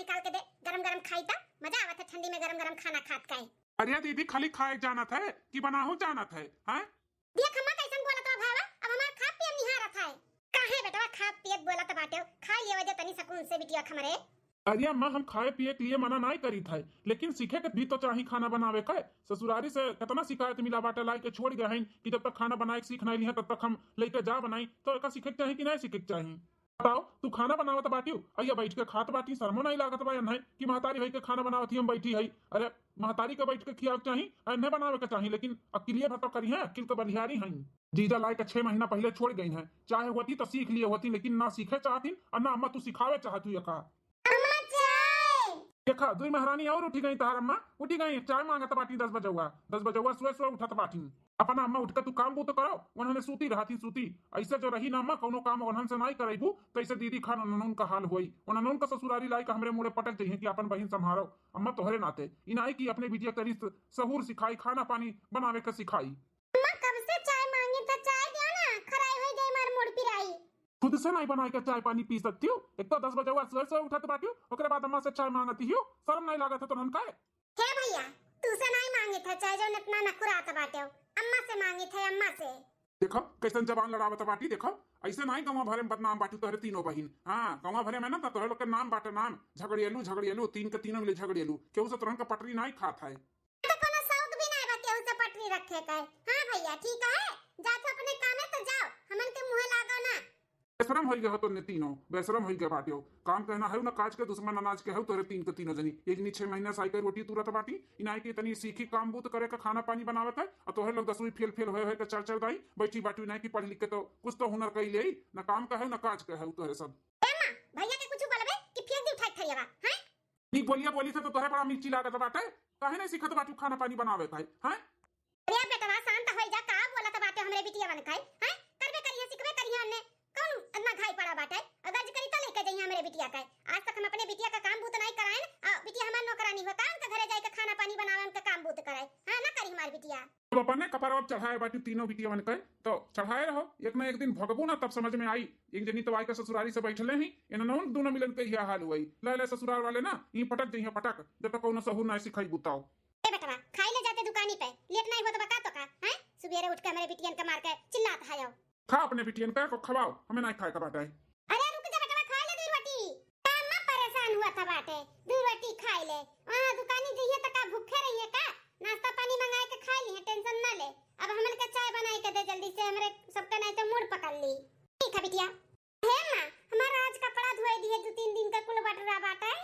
निकाल के दे, गरम गरम खाई ता मजा आवत है ठंडी में गरम गरम खाना खात का। अरे दीदी खाली खाए जाना था कि बनाहू जाना था? हैं देख अम्मा कैसन बोलत बा भावा, अब हमार खा पिए निहारत है। काहे बेटवा खा पिए बोलत बाटे, खा लिए वजह तनी सकून से बिटिया खमरे। अरे अम्मा हम खाए पिए के लिए मना नहीं करी था, लेकिन सीखे के भी तो चाहिए खाना बनावे का। ससुरारी से कितना शिकायत मिला बाटे, लाई के छोड़ गए हैं कि जब तक खाना बनाए सीख नहीं लिया तब तक हम लेके जा बनाई। तो एक सीखे चाहिए कि नहीं सीखे चाहिए? बताओ तू खाना बनावत बाटी अया बैठ के खात बाटी, शर्मो नहीं लागत बा नहीं कि महतारी भाई के खाना बनावत हम बैठी है? अरे महतारी के बैठ के खियाव चाहिए, नहीं बनावे के चाहिए, लेकिन अकेले भर तो करी है, अकिल तो बलिहारी है। जीजा लाई के 6 महीना पहले छोड़ गई है, चाहे होती तो सीख लिए होती, लेकिन ना सीखे चाहती और ना अम्मा तू सिखावे चाहती है। कहा देखा दुई महारानी और उठी गई, तार अम्मा उठी गई, चाय मांगत बाटी 10 बजे सुबह सुबह उठत बाटी। अपना अम्मा उठ के तू काम तो करो, उन्होंने सूती रहती सूती ऐसे जो रही ना अम्मा कोनो काम उन्होंने से नहीं करेबू तो ऐसे दीदी खान उन्होंने का हाल हुई, उन्होंने का ससुरारी लाई का हमरे मुड़े पटक चाहिए कि अपन बहन संभालो। अम्मा तोहरे नाते इनाई की अपने बिटिया के रिश्त सहूर सिखाई, खाना पानी बनावे के सिखाई। अम्मा कब से चाय मांगी तो चाय दियो ना, खराई हो गई मार मुड़ पिराई। खुद से नहीं बना के चाय पानी पी सकती हूँ? एक तो 10 बजे सुबह सुबह उठत बाटी, ओकरे बाद अम्मा से चाय मांगती हूँ, शर्म नहीं लागत है तो नन का क्या भैया तू से नहीं मांगी था चाय, जो इतना नखुरात बाटे अम्मा से मांगी थे, अम्मा से। देखो कैसन जबान लड़ावत बाटी, देखो ऐसे नहीं गाँव भरे में बदनाम बाटी तोहरे तीनों बहन। हाँ गाँव भरे में ना तो तोहरे लोग के नाम बाटे, नाम झगड़ियलू झगड़ियलू, तीन के तीनों मिले झगड़ियलू, केहू से तुरंत का पटरी नहीं खात है। तो कोनो शौक भी नहीं बा केहू से पटरी रखे का। हां भैया ठीक है, जात अपने काम है तो जाओ, हमन के मुंह लागो ना। बेशरम हो गया हो तो ने तीनों, बेशरम हो गया बाटियो। काम कहना है ना काज के दुश्मन अनाज के हो तोरे तीन के तीनों जनी। एक जनी 6 महीना साइकिल रोटी तुरत बाटी, इनाई की तनी सीखी काम बूत करे का, खाना पानी बनावत है, और तोहरे लोग 10वीं फेल फेल होए के चल चल दाई बैठी बाटी, इनाई की पढ़ लिख के तो कुछ तो हुनर कई ले, ना काम का है ना काज का है तोहरे सब। ए मां भैया के कुछ बोलबे कि फेंक दी उठा खरियावा हैं? नी बोलिया बोली से तो तोहरे बड़ा मिर्ची लागत बाटे, काहे नहीं सीखत बाटू खाना पानी बनावे का है? अरे बेटवा शांत होई जा, का बोलत बाटे हमरे बिटिया बन खाई हैं? करबे करिए सिखबे करिए, ने कौन इतना घाई पड़ा बाटे, अगर करी तो लेके जाइए हमरे बिटिया का। आज तक हम अपने बिटिया का काम बूत नहीं कराए ना, बिटिया हमार नौकरानी हो, काम के घरे जाए के खाना पानी बनावे उनका काम बूत कराए, हां ना करी हमार बिटिया। अब अपन ने कपार अब चढ़ाए बाटी तीनों बिटिया बन के, तो चढ़ाए रहो, एक ना एक दिन भगबू ना तब समझ में आई। एक जनी तो आई के ससुरारी से बैठले ही, इन्होंने दोनों मिलन के यह हाल हुई, ले ससुराल वाले ना ई पटक जइए पटक, जब तक कोनो सहूर नहीं सिखाई बुताओ। ए बेटवा खाई ले जाते दुकानी पे, लेट नहीं होत बका तो का हैं? सुबेरे उठ के हमरे बिटियन के मार के चिल्लात है आओ। खा अपने बिटियन का को खवाओ, हमें नहीं खाए का बाटे। अरे रुक जा बेटवा, खा ले दूर रोटी, अम्मा परेशान हुआ था बाटे, दूर रोटी खाई ले, वहां दुकानी जइए त का भूखे रहिए का, नाश्ता पानी मंगाए के खा ली, टेंशन ना ले। अब हमन के चाय बनाई के दे जल्दी से, हमरे सबका नहीं तो मूड पकड़ ली। ठीक है बिटिया। हे मां हमारा आज कपड़ा धोए दिए, 2-3 दिन का कुल बटरा बाटा है।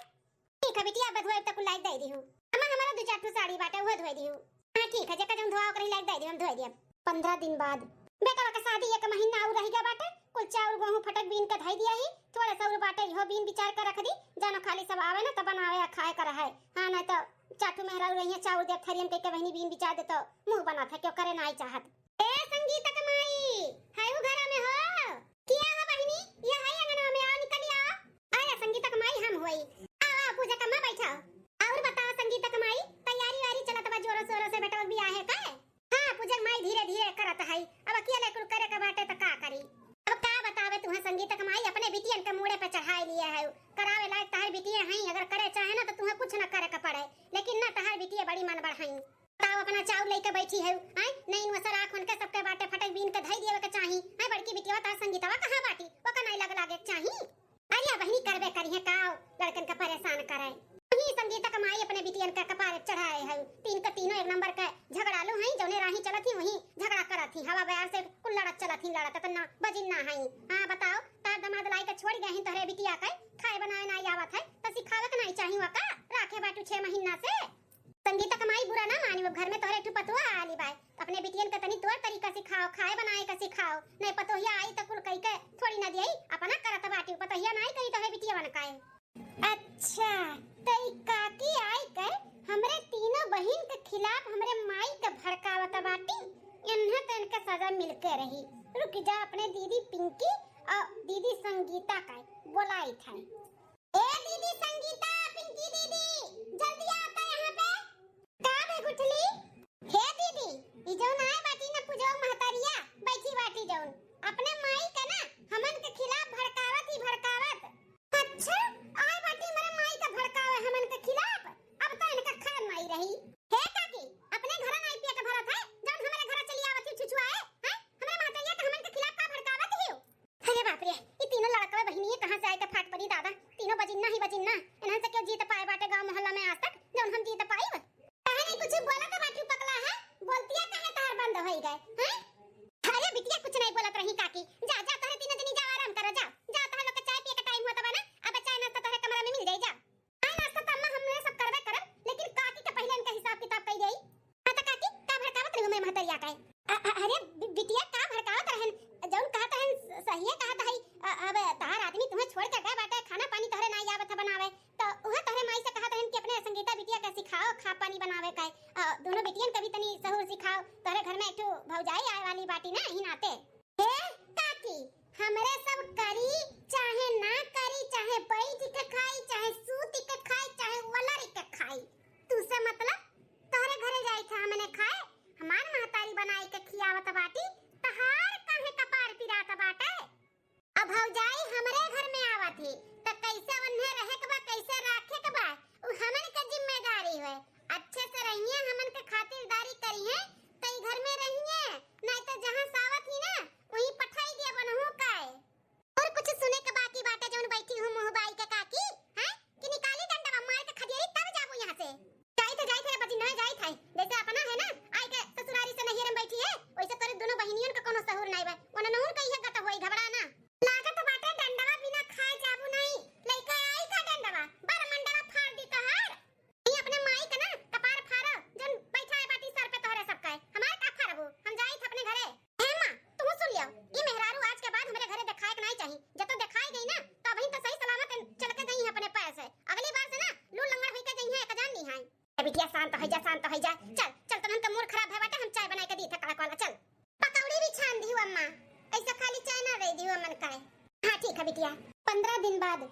ठीक है बिटिया, बधोए तक कुल लाइक दे दी हूं, अम्मा हमारा 2-4 ठो साड़ी बाटे वो धोए दी हूं। हां ठीक है, जेका जम धोआ ओकरी लाइक दे दी, हम धोए दिए। 15 दिन बाद बेटा का शादी 1 महीना और रह गया बाटे, कुल चाउर गेहूं फटक बीन के धई दिया ही, थोड़ा सा और बाटे इहो बीन विचार कर रख दी, जानो खाली सब आवे ना त बनावे आ खाए कर है। हां नहीं तो चाटू मेहरा रही चाउर दे थरियम के बहनी बीन विचार दे तो मुंह बना था, क्यों करे नहीं चाहत। ए संगीता कमाई हाय वो घर में हो, किया हो बहनी, ये है अंगना में, आओ निकल आओ। आया संगीता कमाई हम होई, आओ पूजा कमा बैठा। और बताओ संगीता कमाई, तैयारी वारी चलत बा जोरों शोरों से, बेटा भी आहे का? हां पूजा माई धीरे धीरे करत है, अब अकेले कुल करे का बाटे त का करी। अब का बतावे तू संगीता कमाई, अपने बिटियन के मुड़े पे चढ़ाई लिया है, करावे लायक तहर बिटिया है, अगर करे चाहे ना तो तुम्हें कुछ न करे का पड़े, लेकिन ना तहर बिटिया बड़ी मन बढ़ाई। बताओ अपना चाउर लेके बैठी है, हैं नहीं वसर आंख उनके सबके बाटे फटक बीन के धई देवे के चाही, है बड़की बिटिया तार संगीतवा कहां बाटी, ओका नहीं लग लागे चाही। अरे बहनी करबे करिए का लड़कन का परेशान करे, वही संगीता कमाई अपने बिटियन का कपार चढ़ाए है, 3 का तीनों एक नंबर का झगड़ालू हैं, जौने राही चलत ही वही झगड़ा करत ही, हवा बयार से कुल लड़त चलत ही, लड़त त ना बजिन ना है। हां बताओ तार दमाद लाई के छोड़ गए हैं तोहरे बिटिया के, खाए बनाए ना आवत है त सिखावे के नहीं चाही वा का, राखे बाटू 6 महीना से। संगीता कमाई बुरा ना मानी, वो घर में तोहरे पतुआ आली बाय, अपने बिटियन के तनी तोर तरीका सिखाओ, खाए बनाए का सिखाओ, नहीं पतोहिया आई त कुल कई के थोड़ी ना देई, अपना करत बाटी, पतोहिया नहीं करी तोहरे बिटिया बन काए। अच्छा तई काकी आई के हमरे तीनों बहन के खिलाफ हमरे माई के भड़कावत बाटी, इन्हें तो इनके सजा मिलके रही। रुक जा, अपने दीदी पिंकी और दीदी संगीता का बुलाई था। ए दीदी संगीता, पिंकी दीदी जल्दी आता यहाँ पे, का बे गुठली? हे दीदी ई जौन आए बाटी ना पूजो महतरिया बैठी बाटी, जौन अपने माई के ना हमन के खिलाफ भड़कावत ही भड़कावत। अच्छा आए बाटी मेरे माई का भड़का शांत हो जा चल चल तन हमका मूड खराब है बाटे हम चाय बना के दी था कड़क वाला चल पकौड़ी भी छान दी अम्मा ऐसा खाली चाय ना दे दी मन का हां ठीक है बिटिया 15 दिन बाद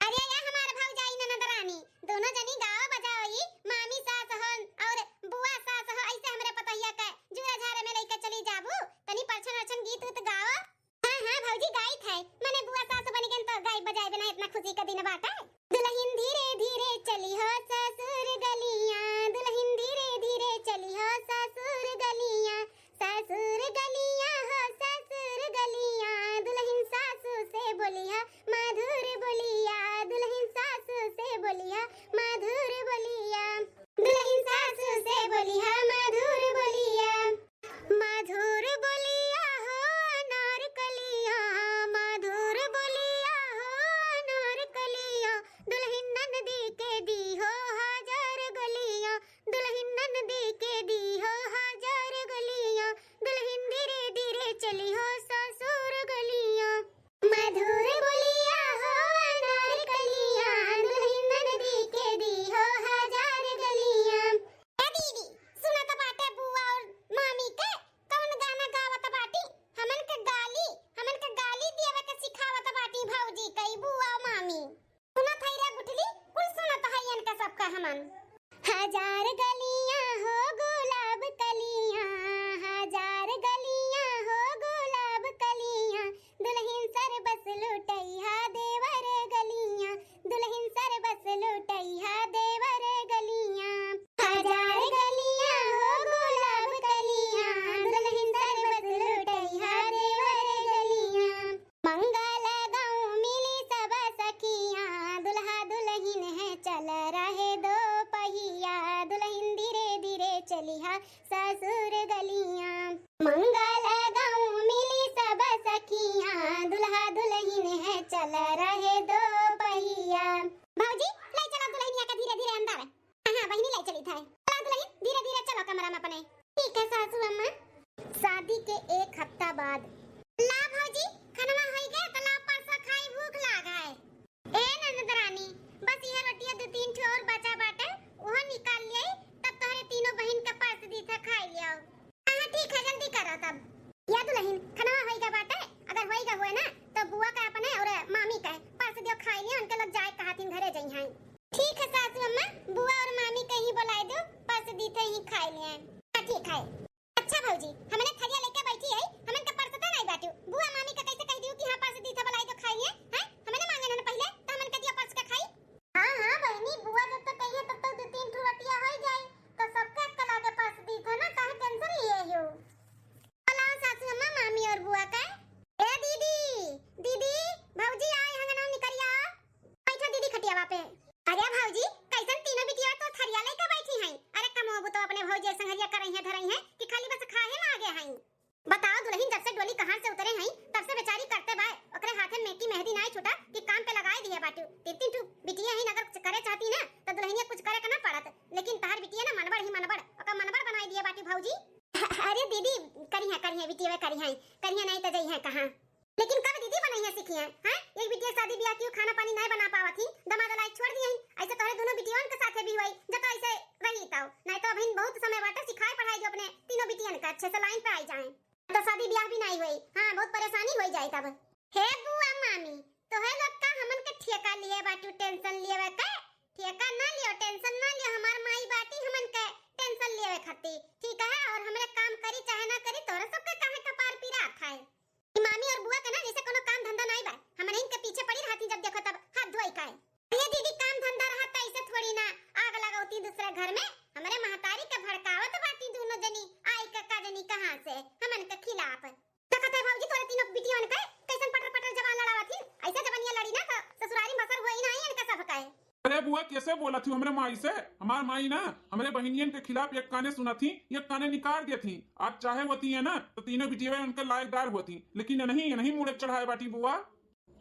अरे या हमार भौजाई ननद रानी दोनों जनी गाओ बजाओई मामी सास हन और बुआ सास ह ऐसे हमरे पतैया के जुरा झारे में लेके चली जाबू तनी परछन गीत उत गाओ हां हां भौजी गाई थे माने बुआ सास बन गेन तो गाई बजाई बिना इतना खुशी का दिन बाटे दुल्हन धीरे धीरे चली हो ससुर गलियां दुल्हन धीरे धीरे चली हो ससुर गलियां हो ससुर गलियां दुल्हन सासू से बोलिया मधुर बोलिया दुल्हन सासू से बोलिया मधुर बोलिया दुल्हन सासू से बोलिया मधुर बोलिया मधुर बोलिया हो अनारकलिया मधुर बोलिया हो अनारकलिया दुल्हन नंदी के दी हो हजार गलिया दुल्हन नंदी के दी हो हजार गलिया दुल्हन धीरे धीरे चली हो ससुर गलिया मधुर बोलिया हो अनारकलिया दुल्हन नंदी के दी हो हजार गलिया ए दीदी सुना तो बाटे बुआ और मामी के कौन गाना गावत बाटी हमन के गाली देवे के सिखावत बाटी भौजी कई बुआ और मामी सुना थई रे गुठली कुल सुनत हयन का सबका हमन हजार गलियां हो गुलाब कलियां हजार गलियां हो गुलाब कलियां दुल्हन सर बस लुटैया देवर गलियां दुल्हन सर बस लुटैया देवर गलियां हजार गलियां हो गुलाब कलियां दुल्हन सर बस लुटैया देवर गलियां मंगल गाँव मिली सब सखियां दुल्हा दुल्हन है चल रहे दो पहिया दुल्हन धीरे धीरे चलिया ससुर गलियां मंगल गाँव मिली सब सखियां दुल्हा दुल्हन है चल रहे दो पहिया भौजी ले चलो दुल्हनिया का धीरे धीरे अंदर हां बहनी ले चली था चलो दुल्हन धीरे धीरे चलो कमरा में अपने ठीक है सासू अम्मा शादी के 1 हफ्ता बाद ला भौजी खाना होई गया तो ला परसा खाई भूख लागा है ए ननद रानी बस ये रोटियां 2-3 ठो और बचा बाटे वो निकाल लिए तब तोहरे तीनों बहन के पास दी था खाई लियो हां ठीक है जल्दी करो तब या दुल्हन खाना होईगा बाटे अगर होईगा हुए ना तो बुआ का अपने और मामी का पास दियो खाई लियो उनके लोग जाए कहातिन घरे जई हैं ठीक है सासू अम्मा बुआ और मामी कहीं बुलाए दो पास दी थे ही खाई लिए हां ठीक है अच्छा भौजी हमने थरिया लेके बैठी है हमन का परस तो नहीं बाटू बुआ मामी का कैसे कह दियो कि हां पास दी था बुलाए दो खाई लिए हैं हमने मांगे ना पहले तो हमन का दिया परस का खाई हां बहनी बुआ जब तक कहिए तब तक 2-3 ठो रोटियां हो जाए तो सबका कला के पास दी था ना काहे टेंशन लिए हो अला सासू अम्मा मामी और बुआ का ए दीदी भौजी आए हंगना निकरिया बैठो दीदी खटियावा पे अरे भौजी कैसन तीनों बिटिया तो थरिया लेके बैठी हैं अरे कमोबू तो अपने भौजी संगरिया कर रही है धरई है कि खाली बस खाए ना आगे हैं बताओ दुल्हन जब से डोली कहां से उतरे हैं तब से बेचारी करते बाय ओकरे हाथे में की मेहंदी नहीं छूटा कि काम पे लगाए दिए बाटू 3-3 ठो बिटिया ही अगर करे चाहती ना तो दुल्हनिया कुछ करे करना पड़त लेकिन तार बिटिया ना मनबड़ ओका मनबड़ बनाई दिए बाटी भौजी अरे दीदी करी है बिटिया करी है नहीं तो जई है कहां लेकिन कब दीदी बनाई है सीखी है हां एक बिटिया शादी ब्याह की खाना पानी नहीं बना पावत थी दमाद लायक छोड़ दिए ऐसे तोरे दोनों बिटियान के साथे भी हुई जब ऐसे रही ताऊ नहीं तो बहन बहुत समय बाटे सिखाए पढ़ाई जो अपने तीनों बिटियन का अच्छे से लाइन पे आई जाए तो शादी ब्याह भी नहीं हुई हां बहुत परेशानी हो जाए तब हे बुआ मामी तो है लोग का हमन के ठेका लिए बाटू टेंशन लिए का ठेका ना लियो टेंशन ना लियो हमार माई बाटी हमन के टेंशन लिए खाती ठीक है और हमरे काम करी चाहे ना करी तोरे सबके काहे कपार पीरा खाए मामी और बुआ का ना जैसे कोनो काम धंधा नहीं बा हमरे इनके पीछे पड़ी रहती जब देखो तब हाथ धोई काए ये दीदी काम धंधा रहता ऐसे थोड़ी ना आग लगावती दूसरे घर में हमरे महतारी के भड़कावत बाटी दोनों जनी आई कक्का जनी कहां से हमन के खिलाफ देखत है भौजी तोरे तीनों बिटियन के कैसन पटर जवान लड़ावत थी ऐसे जवानिया लड़ी ना तो ससुरारी मसर होई नहीं इनका सब कहे अरे बुआ कैसे बोला थी हमरे माई से हमार माई ना हमरे बहनियन के खिलाफ एक काने सुना थी एक काने निकाल दिया थी आज चाहे होती है ना तो तीनों बिटिया उनके लायकदार होती लेकिन नहीं मुड़े चढ़ाए बाटी बुआ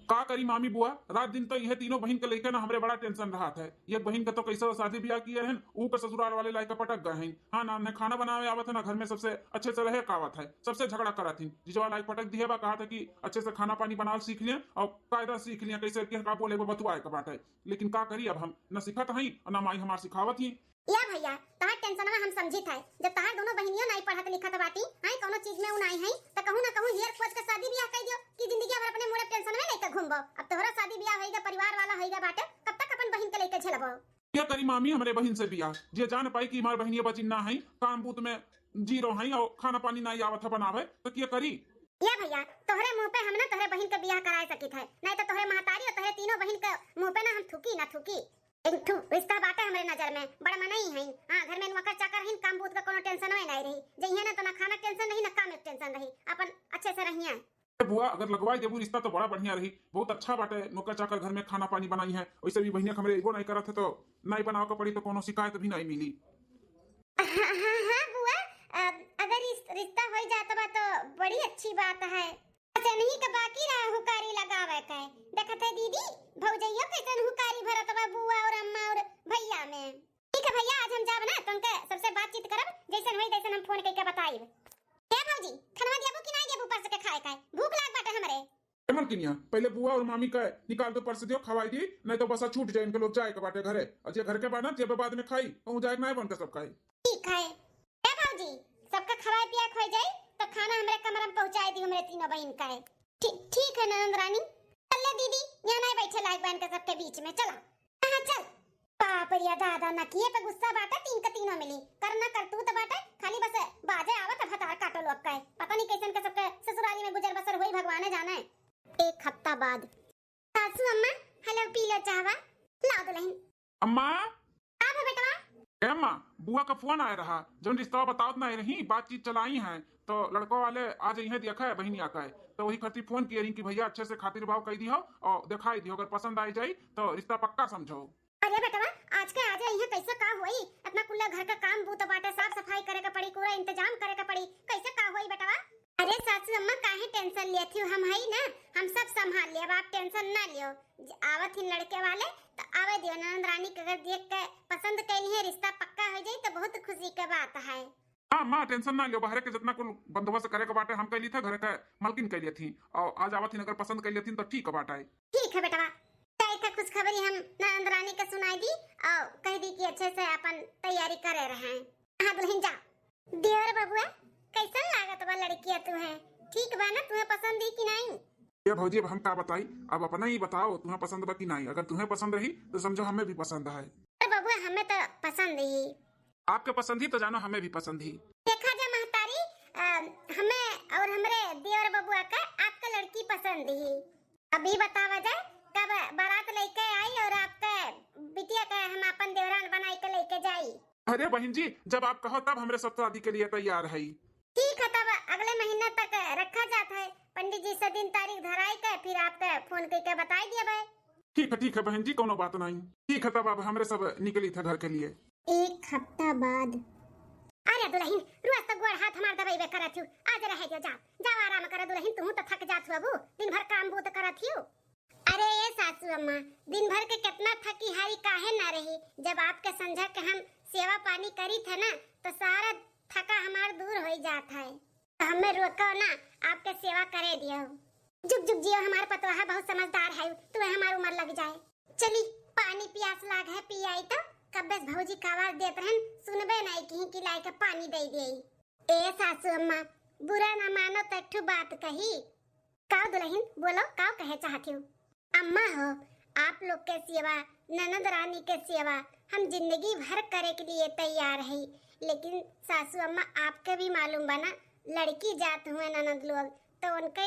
का करी मामी बुआ रात दिन तो यह तीनों बहन के लेकर ना हमरे बड़ा टेंशन रहा था एक बहन का तो कैसे शादी ब्याह किए हैं ऊ के ससुराल वाले लायक पटक गए हैं हाँ ना खाना बनावे आवत है ना घर में सबसे अच्छे से रहे कावत है सबसे झगड़ा करा थी जिजवा लायक पटक दिए बा कहा था कि अच्छे से खाना पानी बनाना सीख लिया और कायदा सीख लिया कैसे का बोले बतुआए का बात है लेकिन का करी अब हम न सिखत हई और ना माई हमार सिखावत ही या भैया तहार टेंशनवा हम समझी था। जब तहार दोनों बहनियों नहीं पढ़त लिखत बाटी हां कोनो चीज में उनाई है त कहूं ना कहूं हियर खोज के शादी ब्याह कर दियो कि जिंदगी भर अपने मोड़े टेंशन में लेके घूमबो। अब तोहरा शादी ब्याह होइगा परिवार वाला होइगा बाटे कब तक अपन बहन के लेके झेलबो। क्या करी मामी हमारे बहन से बिया जे जान पाई कि हमार बहनिया बची ना है काम बूत में जीरो है और खाना पानी ना आवत बनावे तो क्या करी। या भैया तोहरे मुंह पे हम ना तोहरे बहन के बियाह कराए सकित है नहीं तो तोहरे महतारी और तोहरे तीनों बहन के मुंह पे ना हम थूकी ना थूकी। एक ठू रिश्ता बाटे हमरे नजर में बड़ मना ही है। हां घर में नौकर चाकर हिन काम बूत का कोनो टेंशन नहीं रही जइहे ना तो ना खाना टेंशन रही ना काम में टेंशन रही अपन अच्छे से रहिए। बुआ अगर लगवाई देबू रिश्ता तो बड़ा बढ़िया रही बहुत अच्छा बाटे नौकर चाकर घर में खाना पानी बनाई है वैसे भी बहनिया हमरे एगो नहीं करत है तो नहीं बनाओ के पड़ी तो कोनो शिकायत भी नहीं मिली। हां बुआ अगर इस रिश्ता हो जाता बा तो बड़ी अच्छी बात है। अच्छा नहीं के बाकी रहा हुकारी लगावे के देखत है दीदी भौजैया कैसन हुकारी भरत बा बुआ और अम्मा और भैया में। ठीक है भैया आज हम जाब ना तुमके सबसे बातचीत करब जैसन होई तैसन हम फोन करके बताइब। ए भौजी खनवा देबो कि नहीं देबो परस के खाए का भूख लाग बाटे हमरे। एमन किनिया पहले बुआ और मामी का निकाल दो परस दियो खवाई दी नहीं तो बस छूट जाए इनके लोग जाए के बाटे घरे और जे घर के बाना जे बाद में खाई कहूं जाए ना बन के सब खाई। ठीक है ए भौजी सबका खवाए पिया खोई जाए तो खाना हमरे कमरा में पहुंचाए दी हमरे तीनों बहन का है। ठीक है ननद रानी चल दीदी यहाँ नहीं बैठे लायक बहन के सबके बीच में चला। हां चल बाप रे दादा न किए पे गुस्सा बाटा तीन का तीनों मिली करना कर तू तो बाटा खाली बस बाजे आवत भतार काटो लोग का पता नहीं कैसन के सबके ससुराली में गुजर बसर होई भगवान जाने। एक हफ्ता बाद सासू अम्मा हेलो पी लो चाहवा ला दो लहन अम्मा आ बेटा अम्मा बुआ का फोन आया रहा जो रिश्ता बताओ नहीं रही बातचीत चलाई है तो लड़कों वाले आज यही देखा है बहनिया का है तो वही खातिर फोन किए रही कि भैया अच्छे से खातिर भाव कह दियो और दिखाई दियो अगर पसंद आई जाए तो रिश्ता पक्का समझो। अरे बेटा आज के आज यहाँ कैसे का होई अपना कुल्ला घर का काम बूत बाटे साफ सफाई करे का पड़ी पूरा इंतजाम करे का पड़ी कैसे का होई बेटा। अरे सासू अम्मा काहे टेंशन लेती हो हम हई ना हम सब संभाल लियो आप टेंशन ना लियो। आवत ही लड़के वाले तो आवे दियो ननद रानी के अगर देख के पसंद कैली है रिश्ता पक्का हो जाए तो बहुत खुशी के बात है। हाँ माँ टेंशन ना लियो बाहर के जितना कुल बंदोबस्त करे के बाटे हम कैली था घर के मालकिन कैली थी और आज आवत ही अगर पसंद कैली थी तो ठीक बात है। ठीक है बेटा कुछ खबरी हम ननद रानी के सुनाई दी और कह दी कि अच्छे से अपन तैयारी करे रहे हैं। हां दुल्हन जा देवर बबुआ कैसन लागत बा लड़किया तू है ठीक बा ना तुम्हें पसंद है कि नहीं। ये भौजी अब हम क्या बताई अब अपना ही बताओ तुम्हें पसंद बा कि नहीं अगर तुम्हें पसंद रही तो समझो हमें भी पसंद है। बबुआ हमें तो पसंद ही आपके पसंद ही तो जानो हमें भी पसंद ही। देखा जा महतारी हमें और हमरे देवर बबुआ का आपका लड़की पसंद ही अभी बतावा जाए कब बारात लेके आई और आपका बिटिया का हम अपन देवरान बनाई के लेके जाई। अरे बहन जी जब आप कहो तब हमरे सब शादी के लिए तैयार है। ठीक है तब अगले महीने तक रखा जाता है पंडित जी से दिन तारीख धराई के फिर आपका फोन करके बताई दिया भाई। ठीक है बहन जी कोनो बात नहीं। ठीक है तब अब हमरे सब निकली था घर के लिए। एक हफ्ता बाद अरे दुल्हन रोज तो गोड़ हाथ हमार दबाई करत हूं आज रह जा जा आराम कर दुल्हन तू तो थक जात हो दिन भर काम बूत करत हूं। अरे ये सासू अम्मा दिन भर के कितना थकी हारी काहे ना रही जब आपके समझा के हम सेवा पानी करी थे ना तो सारा थका हमार दूर हो जात है तो हमें रोको ना आपके सेवा करे दियो। जुग जुग जियो हमार पतवाहा बहुत समझदार है तुम्हें हमार उम्र लग जाए। चली पानी प्यास लाग है पी आई तो कब भौजी का आवाज देत रहन सुनबे नहीं की कि लाई के पानी दे दे। ए सासू अम्मा बुरा ना मानो तो एक बात कही काव दुल्हन बोलो काव कहे चाहती हूँ। अम्मा हो आप लोग के सेवा ननद रानी के सेवा हम जिंदगी भर करे के लिए तैयार है लेकिन सासू अम्मा आपके भी मालूम बना लड़की जात हुए ननद लोग तो उनका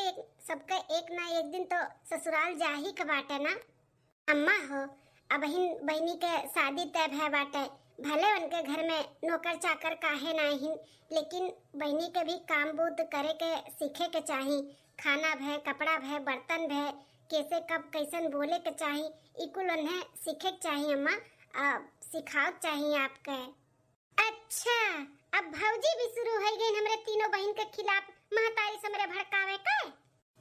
सबका एक ना एक दिन तो ससुराल जा ही के बाटे ना। अम्मा हो अब बहनी के शादी तय है बाटे भले उनके घर में नौकर चाकर काहे नहीं लेकिन बहनी के भी काम बूत करे के सीखे के चाहिए खाना भय कपड़ा भय बर्तन भय कैसे कब कैसन बोले के चाहिए इकुल उन्हें सीखे के चाहिए अम्मा सिखाओ चाहिए आपके। अच्छा अब भौजी भी शुरू हो गई हमरे तीनों बहन के खिलाफ महतारी से मेरे भड़कावे का।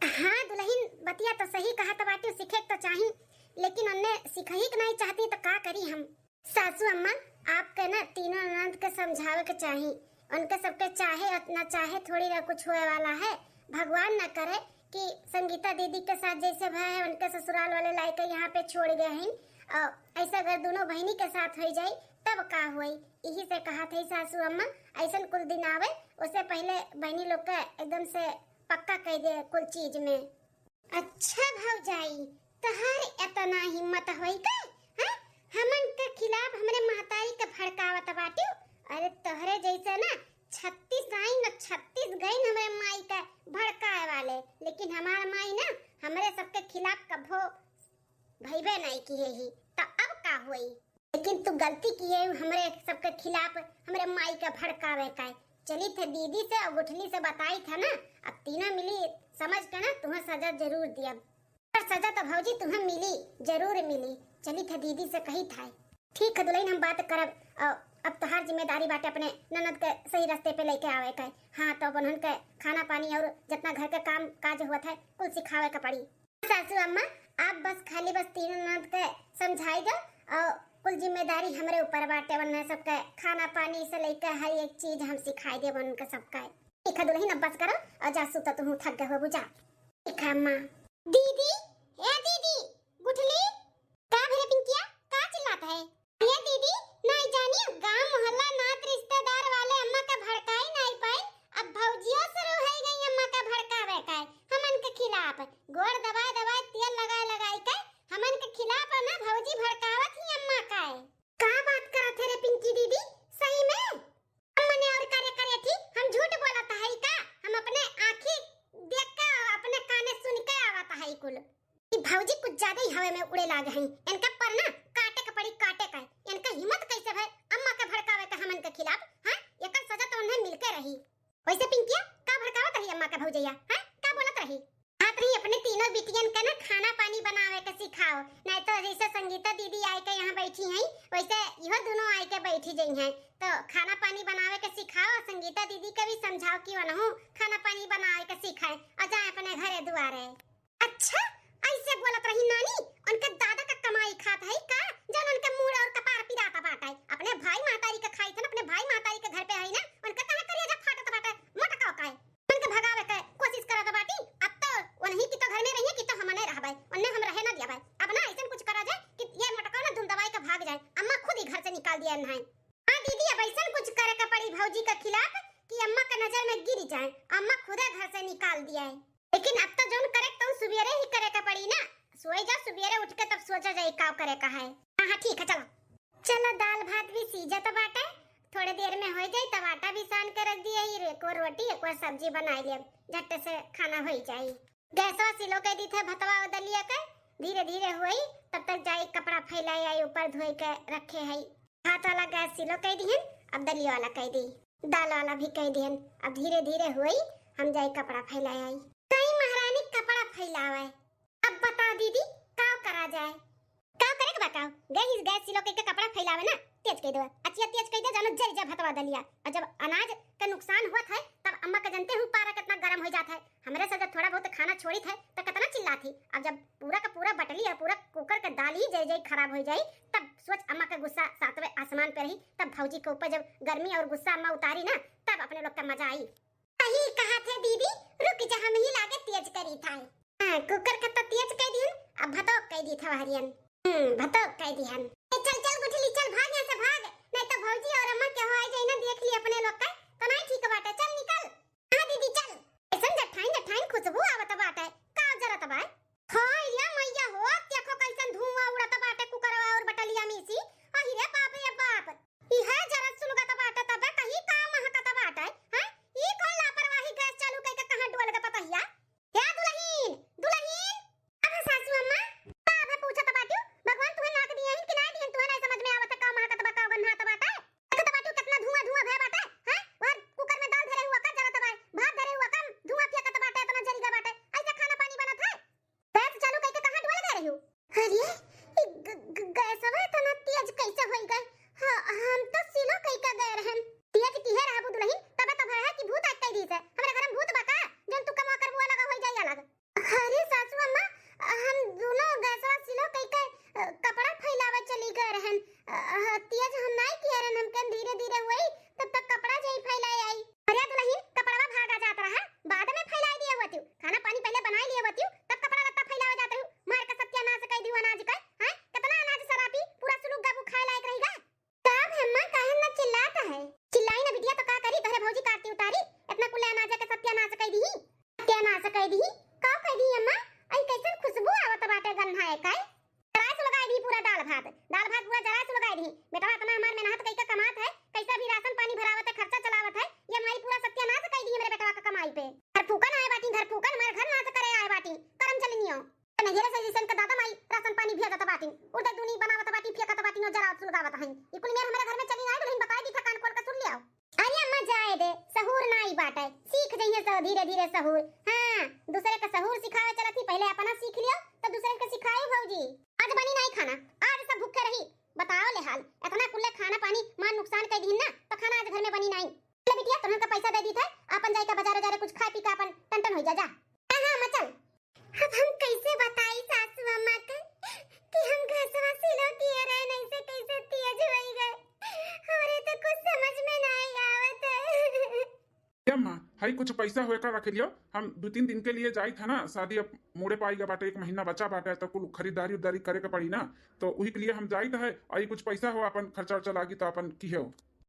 हाँ दुल्हन बतिया तो सही कहा तो बाटी सीखे तो चाहिए लेकिन उन्हें सिखाई नहीं चाहती तो का करी हम। सासू अम्मा आपके ना तीनों ननद के समझावे के चाहिए उनके सबके चाहे उतना चाहे थोड़ी ना कुछ होए वाला है भगवान न करे कि संगीता दीदी के साथ जैसे भाई है उनके ससुराल वाले लाइक यहाँ पे छोड़ गए हैं और ऐसा अगर दोनों बहनी के साथ हो जाए तब अब का होई। यही से कहा थे सासू अम्मा ऐसन कुल दिन आवे उससे पहले बहनी लोग का एकदम से पक्का कह दे कुल चीज में। अच्छा भौजाई तहार इतना हिम्मत होई का हैं हमन के खिलाफ हमरे महतारी के भड़कावत बाटियो। अरे तोहरे जैसे ना 36 आई न 36 गई हमरे माई का भड़काए वाले, लेकिन हमार माई ना हमरे सबके खिलाफ कभो भइबे नहीं किए ही। तो अब का हुई, लेकिन तू गलती किए हमरे सबके खिलाफ हमरे माई का भड़कावे का। चली थे दीदी से और गुठली से बताई था ना, अब तीनों मिली समझ के ना तुम्हें सजा जरूर दिया। पर सजा तो भौजी तुम्हें मिली जरूर मिली। चली थे दीदी से कही था। ठीक है दुल्हन हम बात करब। अब तोहार जिम्मेदारी बाटे अपने ननद के सही रास्ते पे लेके आवे का। हाँ तो उन्हन के खाना पानी और जितना घर के काम काज हुआ था कुल सिखावे का पड़ी। सासू अम्मा आप बस खाली बस तीनों ननद के समझाई दो और कुल जिम्मेदारी हमरे ऊपर बाटे। वरना सबके खाना पानी से लेकर हर एक चीज हम सिखाई देब उनके सबका। ठीक है दुल्हन अब बस करो और जा सुता तुम थक गए हो बुझा। ठीक है अम्मा। दीदी ए दीदी गुठली का भरे पिंकिया का चिल्लाता है? ये दीदी नहीं जानी गांव मोहल्ला नात रिश्तेदार वाले अम्मा का भड़काई नहीं पाई। अब भौजिया शुरू हो गई अम्मा का भड़कावे का हमन के खिलाफ। गोड़ दबाए दबाए तेल लगाए लगाए के हमन के खिलाफ ना भौजी भड़कावत ही अम्मा का बात करत है रे पिंकी दीदी? सही में अम्मा ने और करे थी हम झूठ बोलत है का? हम अपने आंखी देख के अपने काने सुन के आवत है कुल। ई भौजी कुछ ज्यादा ही हवा में उड़े लागे हैं। इनका पर ना काटे के पड़ी काटे का। इनका हिम्मत कैसे है अम्मा के भड़कावे का हमन के खिलाफ? हां एकर सजा तो उन्हें मिलके रही। वैसे पिंकिया का भड़कावत रही अम्मा के भौजैया? हां का बोलत रही? हाथ रही अपने तीनों बिटियन के ना खाना पानी बनावे के सिखाओ। नहीं तो जैसे संगीता दीदी आए के यहाँ बैठी हैं वैसे इहो दोनों आए के बैठी जई हैं। तो खाना पानी बनावे के सिखाओ और संगीता दीदी के भी समझाओ कि वनहु खाना पानी बनावे के सिखाए और जाए अपने घरे दुआरे। अच्छा ऐसे बोलत रही नानी? उनके दादा का कमाई खात है का जन उनके मुंह और कपार पिराता बाटा है? अपने भाई मातारी के खाई थे अपने भाई मातारी के घर पे है ना उनका कहां करिया फाटत बाटा मोटका का है उनके भगावे के कोशिश करत बाटी। अब तो उन्हीं की तो घर में रहिए कि तो हम नहीं रहबै उन्ने हम रहे ना दिया भाई। अब ना ऐसा कुछ करा जाए कि ये मोटका ना धुन दवाई का भाग जाए। अम्मा खुद ही घर से निकाल दिया है। हां दीदी अब ऐसा कुछ करे का पड़ी भौजी के खिलाफ कि अम्मा के नजर में गिर जाए। अम्मा खुद घर से निकाल दिया है, लेकिन अब तो जोन करे तो सुबेरे ही करे का पड़ी ना। सोए जा सुबेरे उठ के तब सोचा जाए का करे का है। हां ठीक है चलो चलो दाल भात भी सीजा तो बाटे थोड़े देर में हो जाए। तब आटा भी सान के रख दिया ही एक और रोटी एक और सब्जी बना लिए झट से खाना हो जाए। गैसवा सिलो के दी थे भतवा दलिया के धीरे धीरे होई तब तक जाए कपड़ा फैलाई आई ऊपर धोई के रखे है। भात वाला गैस सिलो कह दिहन अब दलिया वाला कह दी दाल वाला भी कह दिहन। अब धीरे धीरे होई हम जाए कपड़ा फैलाई आई। कई महारानी कपड़ा फैलावे। अब बताओ दीदी का करा जाए? का करे के बताओ? गैस सिलो के कपड़ा फैलावे ना तेज कह दो अच्छी तेज कह दो जानो जल जा भतवा दलिया। और जब अनाज का नुकसान हुआ था तब अम्मा का जानते हूं पारा कितना गर्म हो जाता है। हमरे से जब थोड़ा बहुत खाना छोड़ी था तो कितना चिल्लाती। अब जब पूरा का पूरा बटली और पूरा कुकर का दाल ही जय खराब हो जाए तब सोच अम्मा का गुस्सा सातवें आसमान पे रही। तब भौजी के ऊपर जब गर्मी और गुस्सा अम्मा उतारी ना तब अपने लोग का मजा आई। सही कहा थे दीदी रुक जा हम ही लागे तेज करी था। हां कुकर का तो तेज कह दिहन अब भतोक कह दी था हरियन। भतोक कह दिहन। चल चल गुठली चल भाग यहां से भाग नहीं तो भौजी और अम्मा के हो जाए ना देख ली अपने लोग का तो नहीं ठीक बाटे। चल निकल। हां दीदी चल। ऐसन जठाइन खुशबू आवत बाटे का जरूरत बा? हां या मैया हो देखो कैसन धुआं उड़त बाटे कुकरवा और बटलिया में सी। अहि रे बाप रे बाप ई है जरा सुलगत बाटे तब कहीं का महकत बाटे। हां ई कौन लापरवाही गैस चालू करके कहां डोल के पतहिया? या दुल्हन दुल्हन अब सासू अम्मा का अब पूछत बाटियो भगवान तुम्हें नाक दिए हैं कि ना दिए तुम्हें नहीं समझ में आवत का महकत बा का गन्हात बाटे। देखत बाटियो कितना धुआं भय बाटे। हां और कुकर में दाल धरे हुआ का जरूरत बा भात धरे हुआ का धुआं फेंकत बाटे इतना जरीगा बाटे ऐसा खाना पानी बनत है। गैस चालू करके कहां डोल दे रही हो? अरे गैसवा इतना तेज कैसे होई गए? हां हम तो सिलो कई का गए रहन तेज की है रहबू दुल्हन तब तो भय है कि भूत आत दी से हमरे घर में भूत बा का जन तू कमा कर बुआ लगा होई जाई अलग। अरे सासू अम्मा हम दोनों गैसवा सिलो कई का कपड़ा फैलावे चली गए रहन। तेज हम नहीं किए रहन हम कन धीरे धीरे हुई तब तक कपड़ा जई फैलाई आई। अरे दुल्हन कपड़ा भागा जात रहा बाद में फैलाई दिए होती खाना पानी पहले बनाई लिए होती तब कपड़ा लत्ता फैलावे जाते हो मार का सत्यानाश कह दियो अनाज का। हां कितना अनाज सरापी पूरा सुलूक गाबू खाए लायक रहेगा तब हम भात पूरा जरा से लगाई दी। बेटा अपना हमार मेहनत कई का कमात है, कैसा भी राशन पानी भरावत है, खर्चा चलावत है, ये हमारी पूरा सत्यानाश कर दी है मेरे बेटा का कमाई पे। घर फूकन आए बाटी, घर फूकन हमारे घर ना से करे आए बाटी, करम चलनियो नहिरे से जैसे का दादा माई राशन पानी भेजत बाटी, उधर दूनी बनावत बाटी, फेंकत बाटी न जरा सुलगावत है। ये कुल मेरे हमारे घर में चली आई दुल्हन बताई दी था, कान खोल के सुन लिया। अरे अम्मा जाए दे, सहूर ना आई बाटे, सीख जइए सब धीरे धीरे सहूर। हां दूसरे का सहूर सिखावे चलती, पहले अपना सीख लियो तो दूसरे के सिखाई भौजी। आज बनी नहीं खाना, आज सब भूखे रही। बताओ ले हाल, इतना कुल्ले खाना पानी मान नुकसान कर दीन ना, तो खाना आज घर में बनी नहीं। ले बिटिया तुमन का पैसा दे दी था, अपन जाई का बाजार जारे कुछ खा पी का अपन टन हो जा। हां हां मचल। अब हम कैसे बताई सासू अम्मा के कि हम घसवा सिलो किए रहे, नहीं से कैसे तेज होई गए, हमरे तो कुछ समझ में नहीं आवत है। क्या माँ हाई कुछ पैसा होए का रख लियो, हम 2-3 दिन के लिए जाई था ना, शादी अब मोड़े पाई बाटे, 1 महीना बचा बाटे, तो कुल खरीदारी उदारी करे के पड़ी ना, तो वही के लिए हम जाई है। आई कुछ पैसा हो अपन खर्चा वर्चा लागी तो अपन की हो।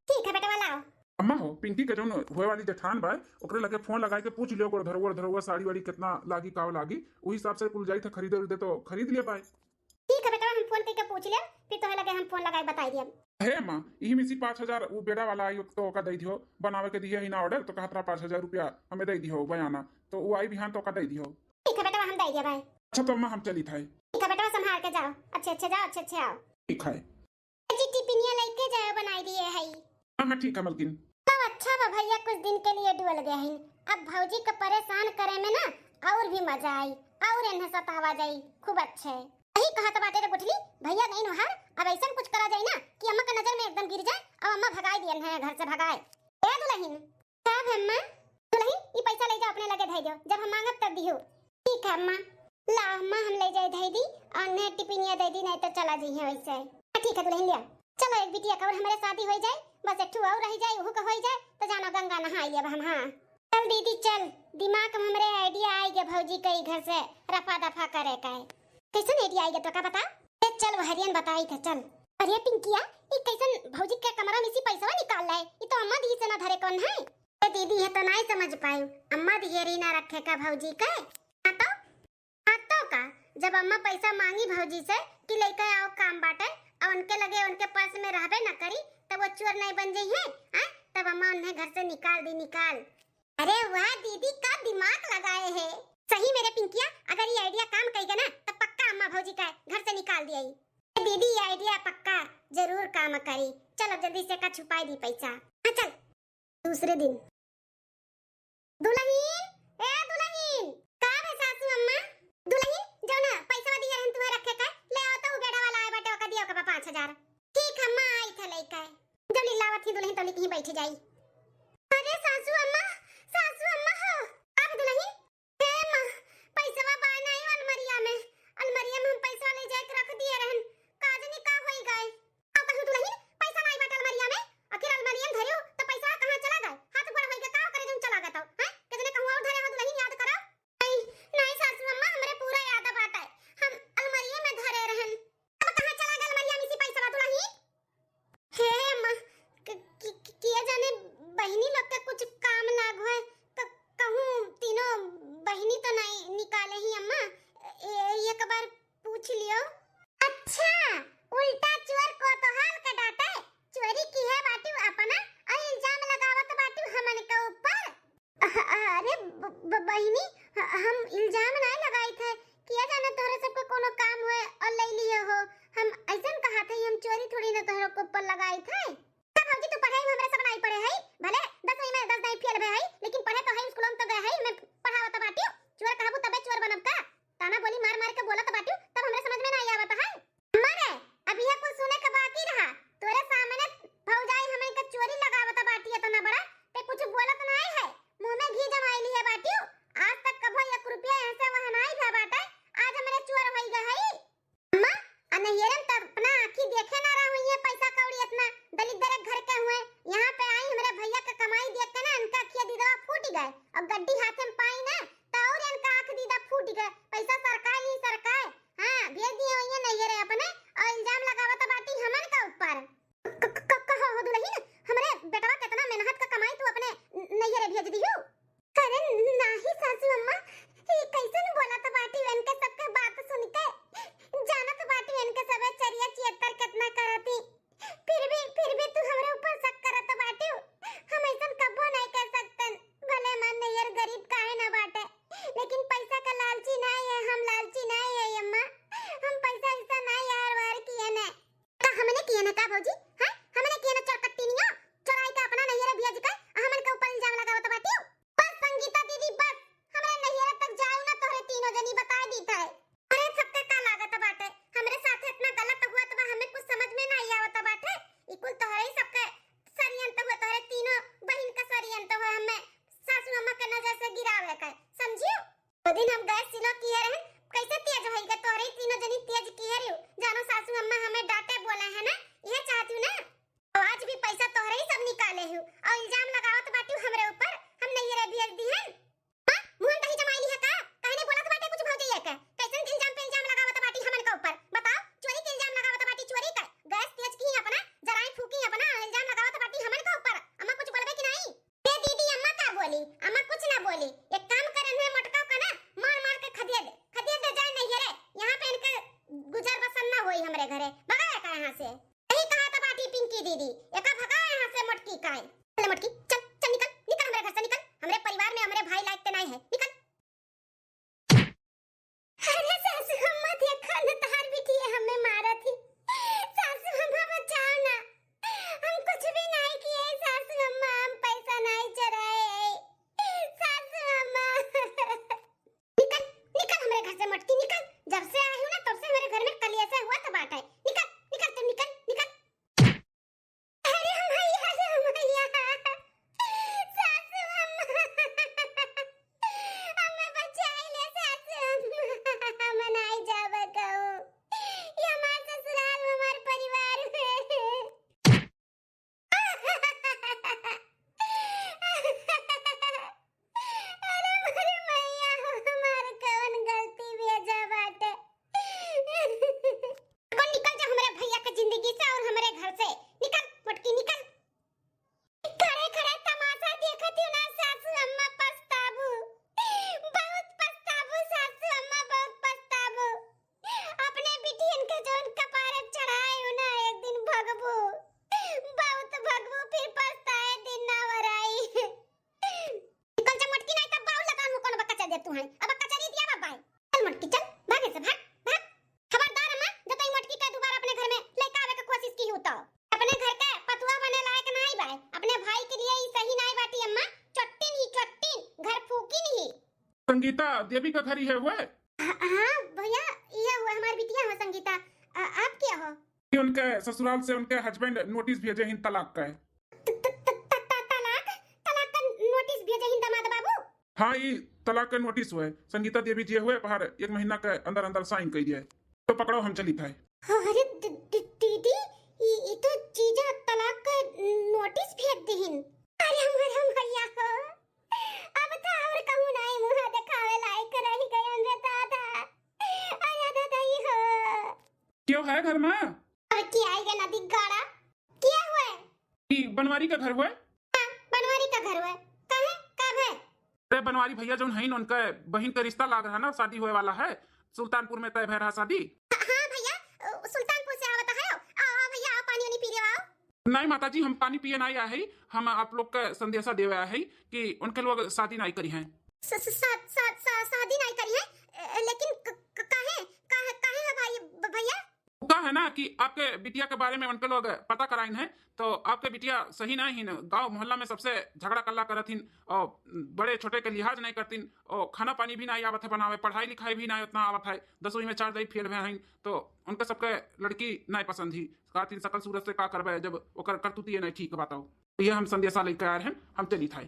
ठीक है बेटा वाला आओ। अम्मा हो पिंकी के जोन होए वाली जेठान बा, ओकरे लगे फोन लगाए के पूछ लियो ओकर धरवा साड़ी वाड़ी कितना लागी का लागी, उही हिसाब से कुल जाई था खरीदे उदे तो खरीद लिया पाए। ठीक है बेटा हम फोन करके पूछ ले, फिर तोहे लगे हम फोन लगाए बताई दिया। है माँ यही में सी 5000 वो बेड़ा वाला आई तो ओका दे दियो, बनावे के दिया ही ना ऑर्डर तो कहत 5000 रुपया हमें दे दियो बयाना, तो वो आई बिहान तो ओका दे दियो। ठीक है बेटा हम दे दिया भाई। अच्छा तो अम्मा हम चली था। ठीक है बेटा संभाल के जाओ, अच्छे अच्छे जाओ, अच्छे अच्छे आओ। ठीक है जी टिफिनिया लेके जाओ, बनाई दिए है। हाँ ठीक है मलकिन। तब अच्छा बा भैया कुछ दिन के लिए डुल गए हैं, अब भौजी को परेशान करे में ना और भी मजा आई, और इन्हें सतावा जाई खूब अच्छे। यही कहत बाटे रे गुठली भैया नहीं नो हार, अब ऐसा कुछ करा जाए ना कि अम्मा के नजर में एकदम गिर जाए और अम्मा भगाई दियन है घर से भगाए। ए दुल्हन कब अम्मा, दुल्हन ये पैसा ले जाओ अपने लगे धई दो, जब हम मांगब तब दियो। ठीक है अम्मा, ला अम्मा हम ले जाए धई दी और ने टिफिनिया दे दी, नहीं तो चला जी है वैसे। ठीक है दुल्हन लिया, चलो एक बिटिया का और हमारे शादी हो जाए, बस एक और रह जाए, वो का हो जाए तो जानो गंगा नहा लिया हम। हां चल दीदी चल, दिमाग में हमरे आइडिया आई गया भौजी कई घर से रफा दफा करे का है। कैसन आइडिया आई गया तो का बता? चल वो हरियन बताई था चल। अरे पिंकिया ये कैसन भौजी के कमरा में से पैसा निकाल लाए, ये तो अम्मा दी से ना धरे कौन है? ए दीदी है तो नहीं समझ पाई, अम्मा दियरी ना रखे का भौजी के हाथों का, जब अम्मा पैसा मांगी भौजी से कि लेके आओ काम बाटे और उनके लगे उनके पास में रहबे ना करी तब वो चोर नहीं बन जाई है, तब अम्मा उन्हें घर से निकाल दी निकाल। अरे वाह दीदी का दिमाग लगाए है, सही मेरे पिंकिया, अगर ये आइडिया काम करेगा ना तो पक्का अम्मा भौजी का घर से निकाल दिया। दीदी ये आइडिया पक्का जरूर काम करी, चलो जल्दी से का छुपाई दी पैसा। हाँ चल। दूसरे दिन दुल्हन ए दुल्हन का है सासू अम्मा, दुल्हन जो ना पैसा दिया रहन तुम्हें रखे का ले आओ तो बेटा वाला आए बेटा का दियो का 5000। ठीक अम्मा आई था लेके, जब लीलावत ही दुल्हन तो लिखी बैठ जाई। अरे सासू अम्मा हो अब दुल्हन हे मां पैसा बा नहीं अलमारिया में हम पैसा ले जाके रख दिए रहन, काजनी का होई गए। अब कहूं दुल्हन पैसा नहीं बट अलमारिया में, आखिर अलमारिया में धरियो तो पैसा कहां चला गए, हाथ गोड़ होई गए का करे तुम चला गए तो हैं, कितने कहूं और धरे हो दुल्हन याद करो। नहीं सासू अम्मा हमरे पूरा याद बात है, हम अलमारिया में धरे रहन, अब कहां चला गए अलमारिया में से पैसा बा दुल्हन? हे अम्मा किया जाने बहनी लोग के कुछ काम लाग है तो कहूं तीनों बहनी तो नहीं निकाले ही अम्मा, एक बार पूछ लियो। अच्छा उल्टा चोर को तो हाल का डाटा है, चोरी की है बाटू अपना और इल्जाम लगावत बाटू हमन के ऊपर। अरे बहनी हम इल्जाम नहीं लगाई थे, किया जाने तोरे सबको कोनो काम हुए और ले लिए हो, हम ऐसन कहा थे, हम चोरी थोड़ी ना तोरे को ऊपर लगाई थे। भौजी तू पढ़ाई में हमरे सब नहीं पढ़े है, भले 10 में 10 नहीं फेल भे है, लेकिन पढ़े तो है स्कूल में तो गए है, मैं पढ़ावत बाटियो, चोर कहबू तबे चोर बनब का, ताना बोली मार मार के बोलत बाटियो तब हमरे समझ में नहीं आवत है। मरे अभी ये कुछ सुने का बाकी रहा, तोरे सामने भौजाई हमें का चोरी लगावत बाटियो तो ना बड़ा ते कुछ बोलत नहीं है, मुंह में घी जमाई ली है बाटियो, आज तक कभो 1 रुपया ऐसे वहां नहीं भे बाटा, आज हमरे चोर होई गए है। अम्मा अनहिरन तब अपना आंखी देखे ना रहा हुई है, पैसा कौड़ी इतना दलित घर के हुए, यहाँ पे आई हमारे भैया का कमाई देख के ना इनका अखिया दीदा फूट गए, अब गड्डी हाथ में पाई ना तो और इनका आंख दीदा फूट गए, पैसा सरकार ही सरकार हां भेज दिए हुई नहीं रे अपने और इल्जाम लगावत बाटी हमन का ऊपर। कहो हो दुल्हन हमरे बेटवा कितना मेहनत का कमाई तू अपने नहीं रे भेज दियो। अरे नाही सासू अम्मा ये कैसन बोला तो बाटी इनके सबके बात सुन के जानत बाटी इनके सब चरिया चियत होई हमरे घरे, भगाया का यहाँ से। यही कहा था बाटी पिंकी दीदी, एका भगा यहाँ से मोटकी काय। चल मोटकी, चल चल निकल, निकल हमरे घर से निकल, हमरे परिवार में हमरे भाई लायक ते नहीं है, निकल। अरे सासू अम्मा देखो न तहार बिटिया हमें मारा थी, सासू अम्मा बचाओ ना, हम कुछ भी नहीं किए सासू अम्मा, हम पैसा नहीं चुराए सासू अम्मा। निकल निकल हमरे घर से मोटकी, निकल, जब से आई हूं ना तब से मेरे घर में कल ऐसा हुआ तो बात है, निकल निकल तुम निकल निकल। अरे मैया सासू अम्मा हमें बचाई ले सासू अम्मा, हम नहीं जावे कहूं, ये हमार ससुराल हमार परिवार में। अरे मेरे मैया हमार कौन गलती भेजा बाटे। कौन निकल जा हमारे भैया के जिंदगी से और हमारे घर से, निकल मोटकी निकल। खड़े खड़े तमाशा देखती हूं ना सासू अम्मा, पछताबू, बहुत पछताबू सासू अम्मा, बहुत पछताबू। अपने बिटियन के जोन कपारे चढ़ाए हो ना, एक दिन भगबू, बहुत भगबू, फिर पछताए दिन ना वराई। निकल जा मोटकी, नहीं तो बाऊ लगा मुंह कोन बक्का दे तू है, अब बक्का चली दिया बाबा। चल मोटकी चल, भागे से भाग भाग। खबरदार अम्मा, जब तक मोटकी का दोबारा अपने घर में लेके आवे के कोशिश की हो तो अपने घर के पतुआ बने लायक नहीं बाय, अपने भाई के लिए ही सही नहीं बाटी अम्मा, चट्टिन ही चट्टिन, घर फूकी नहीं। संगीता देवी का घर ही है वो? हाँ भैया, ये हुआ हमारी बिटिया हो संगीता। आप क्या हो? कि उनके ससुराल से उनके हस्बैंड नोटिस भेजे हैं तलाक का है। तलाक तलाक का नोटिस भेजे हिंद दामाद बाबू? हाँ, ये तलाक का नोटिस हुआ है। संगीता देवी जी हुए बाहर 1 महीना के अंदर अंदर साइन कर दिया, तो पकड़ो हम चली था। अरे दीदी, ये तो जीजा तलाक का नोटिस भेज दिहिन। अरे हमारा भैया हो, अब तो और कहूं नहीं मुंह दिखावे लायक रही गए रे दादा। अरे दादा ये हो क्यों है घर में? अब क्या आएगा नदी गाड़ा, क्या हुआ? कि बनवारी का घर हुआ? हाँ, बनवारी का घर हुआ। कहाँ कब है? अरे बनवारी भैया जो है उनका बहन का रिश्ता लाग रहा ना, शादी होने वाला है, सुल्तानपुर में तय भय रहा शादी। हाँ भैया, सुल्तानपुर से आवत है। आओ भैया, आओ पानी वानी पी ले आओ। नहीं माताजी, हम पानी पिए नहीं आए हैं, हम आप लोग का संदेशा देवे आए हैं कि उनके लोग शादी नहीं करी हैं। शादी नहीं करी है, लेकिन काहे काहे काहे है भाई भैया? कहा है ना कि आपके बिटिया के बारे में उनके लोग पता कराइन है, तो आपके बिटिया सही नहीं हिन, गांव मोहल्ला में सबसे झगड़ा कल्ला करथिन और बड़े छोटे के लिहाज नहीं करथिन, और खाना पानी भी नहीं आवत है बनावे, पढ़ाई लिखाई भी नहीं उतना आवत है, 10वीं में 4 दई फेल भे हैं, तो उनके सबके लड़की नहीं पसंद ही, कहथिन सकल सूरत से का करबे जब ओकर करतुतिए नहीं ठीक बताओ। ये हम संदेशा लेकर आए हैं, हम चली था।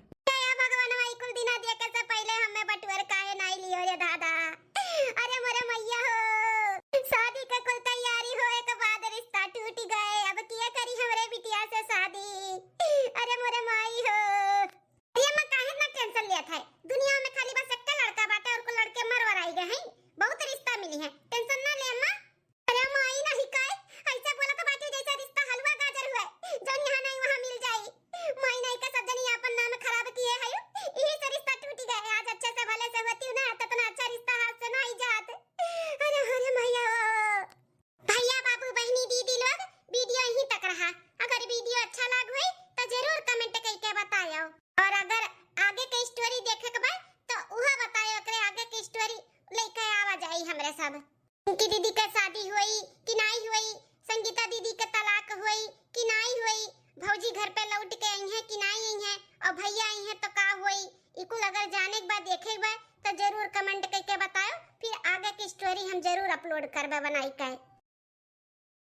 भगवान भाई कुल दिना दिया के से पहले हमें बटवर काहे नहीं लियो रे दादा। अरे मोरे मैया हो, शादी का कुल तैयारी होए के बाद रिश्ता टूट गए, अब किया करी हमरे बिटिया से शादी। अरे मोरे माई हो, ये मैं काहे ना टेंशन लेत है, दुनिया में खाली बस एक लड़का बाटे और को लड़के मरवर आई गए हैं, बहुत रिश्ता मिली है, टेंशन ना ले अम्मा। अरे माई नहीं काय ऐसा बोला तो बाटे जैसा रिश्ता हलवा गाजर हुआ, जो यहाँ नहीं वहाँ मिल जाई। माई नहीं का सब जनी अपन नाम खराब किए है, यही से रिश्ता टूट गए। आज अच्छे से भले से होती ना तो इतना अच्छा रिश्ता हाथ से नहीं जात। अरे अरे मैया, भैया बाबू बहनी दीदी लोग वीडियो यहीं तक रहा, अगर वीडियो अच्छा लग हुई तो जरूर कमेंट करके बताओ, और अगर आगे की स्टोरी देखे के बाद तो वह बताओ, एकरे आगे की स्टोरी लेके आवा जाई हमरे सब। उनकी दीदी का शादी हुई कि नहीं हुई, संगीता दीदी का तलाक हुई कि नहीं हुई, भौजी घर पे लौट के आई है कि नहीं आई है, और भैया आई है तो का हुई, इकुल अगर जाने के बाद देखे के बाद तो जरूर कमेंट करके बताओ, फिर आगे की स्टोरी हम जरूर अपलोड करबे बनाई के।